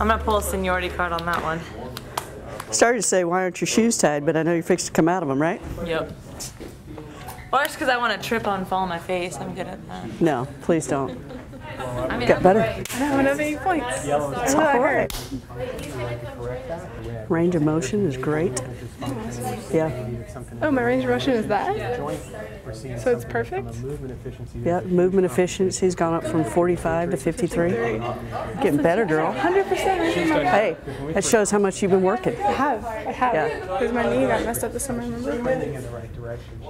gonna pull a seniority card on that one. Started to say, why aren't your shoes tied? But I know you're fixed to come out of them, right? Yep. Well, just because I want to trip on and fall on my face. I'm good at that. No, please don't. I mean, Get better. I don't have enough 8 points. It's all right. Range of motion is great. Yeah. Oh, my range of motion is that? So it's perfect? Yeah, movement efficiency's gone up from 45 to 53. Getting better, girl. 100%. Hey, that shows how much you've been working. I have. Yeah. Because my knee got messed up this summer, remember?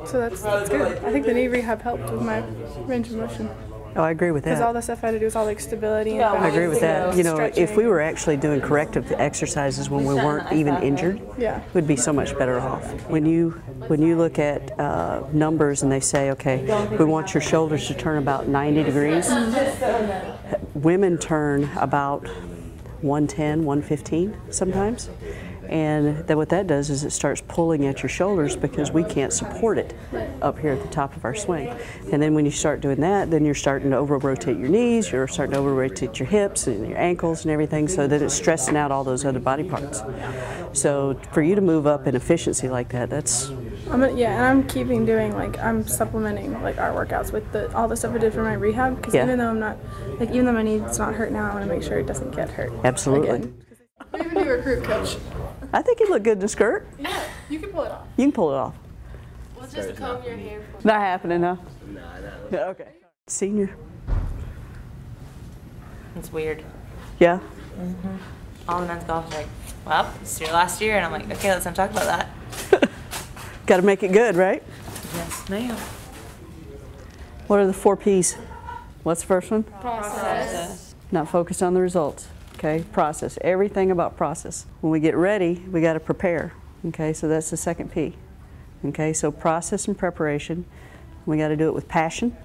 So that's good. I think the knee rehab helped with my range of motion. Oh, I agree with that. Because all the stuff I had to do was all like stability and I agree with that. You know, stretching. if we were actually doing corrective exercises when we weren't even injured, Yeah. we'd be so much better off. When you look at numbers and they say, okay, we want your shoulders to turn about 90 degrees, women turn about 110, 115 sometimes. And then what that does is it starts pulling at your shoulders because we can't support it up here at the top of our swing. And then when you start doing that, then you're starting to over-rotate your knees, you're starting to over-rotate your hips and your ankles and everything, so that it's stressing out all those other body parts. So for you to move up in efficiency like that, that's... Yeah, and I'm keeping doing, like, I'm supplementing, like, our workouts with all the stuff I did for my rehab, because even though I'm not, like, even though my knee's not hurt now, I want to make sure it doesn't get hurt. Absolutely. Again. What even do you recruit, coach? I think you look good in the skirt. Yeah, you can pull it off. You can pull it off. Well, just comb your hair. Not happening, huh? No, Yeah, okay. Senior. It's weird. Yeah? Mm-hmm. All the men's golf are like, well, it's your last year. And I'm like, okay, let's not talk about that. Got to make it good, right? Yes, ma'am. What are the 4 P's? What's the first one? Process. Not focused on the results. Okay, process. Everything about process. When we get ready, we got to prepare. Okay, so that's the second P. Okay, so process and preparation. We got to do it with passion.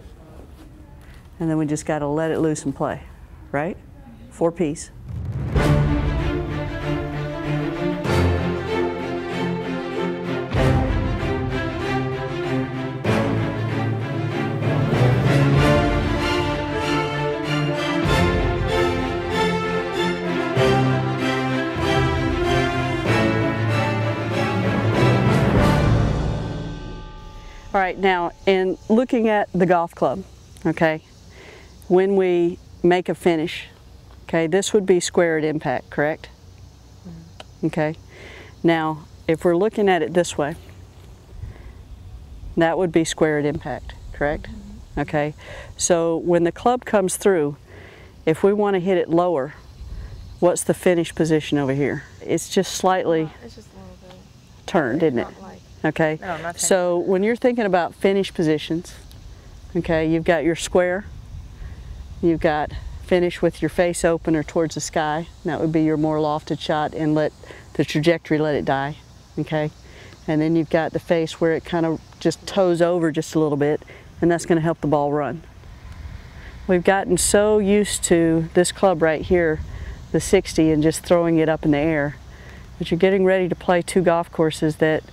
And then we just got to let it loose and play. Right? 4 P's. All right, now, in looking at the golf club, okay, when we make a finish, okay, this would be square at impact, correct? Okay. Now, if we're looking at it this way, that would be square at impact, correct? Okay. So when the club comes through, if we want to hit it lower, what's the finish position over here? It's just slightly It's just a little bit turned, isn't it? Okay, so when you're thinking about finish positions, okay, you've got your square, you've got finish with your face open or towards the sky. That would be your more lofted shot, and let the trajectory let it die, okay? And then you've got the face where it kind of just toes over just a little bit, and that's going to help the ball run. We've gotten so used to this club right here, the 60, and just throwing it up in the air, but you're getting ready to play 2 golf courses that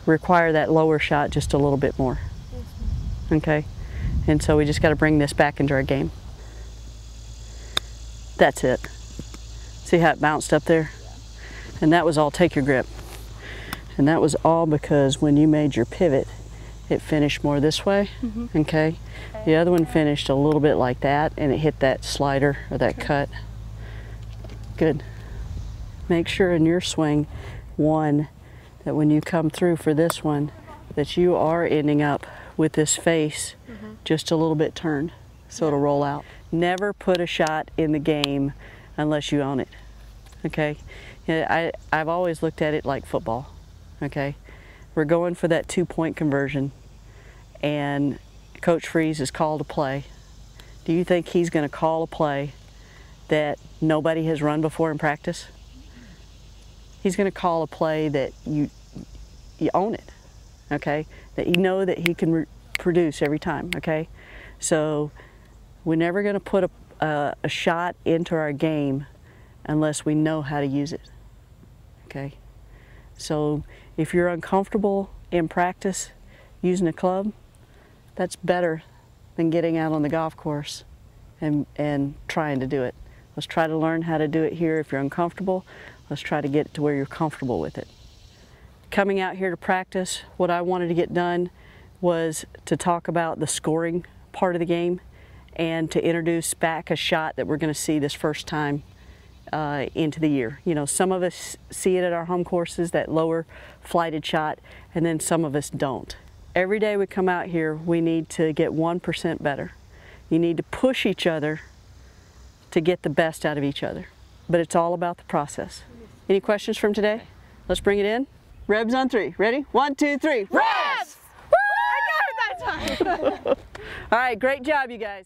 require that lower shot just a little bit more. Okay, and so we just got to bring this back into our game. That's it. See how it bounced up there? And that was all take your grip. And that was all because when you made your pivot, it finished more this way. Okay, the other one finished a little bit like that, and it hit that slider or that cut. Good. Make sure in your swing, one, that when you come through for this one, that you are ending up with this face just a little bit turned, so it'll roll out. Never put a shot in the game unless you own it, okay? I've always looked at it like football, okay? We're going for that 2-point conversion, and Coach Freeze is called to play. Do you think he's gonna call a play that nobody has run before in practice? He's going to call a play that you own it, okay? That you know that he can produce every time, okay? So we're never going to put a shot into our game unless we know how to use it, okay? So if you're uncomfortable in practice using a club, that's better than getting out on the golf course and trying to do it. Let's try to learn how to do it here. If you're uncomfortable, let's try to get to where you're comfortable with it. Coming out here to practice, what I wanted to get done was to talk about the scoring part of the game and to introduce back a shot that we're going to see this first time into the year. You know, some of us see it at our home courses, that lower flighted shot, and then some of us don't. Every day we come out here, we need to get 1% better. You need to push each other to get the best out of each other. But it's all about the process. Any questions from today? Let's bring it in. Rebs on 3. Ready? 1, 2, 3. Rebs! I got it that time. All right, great job, you guys.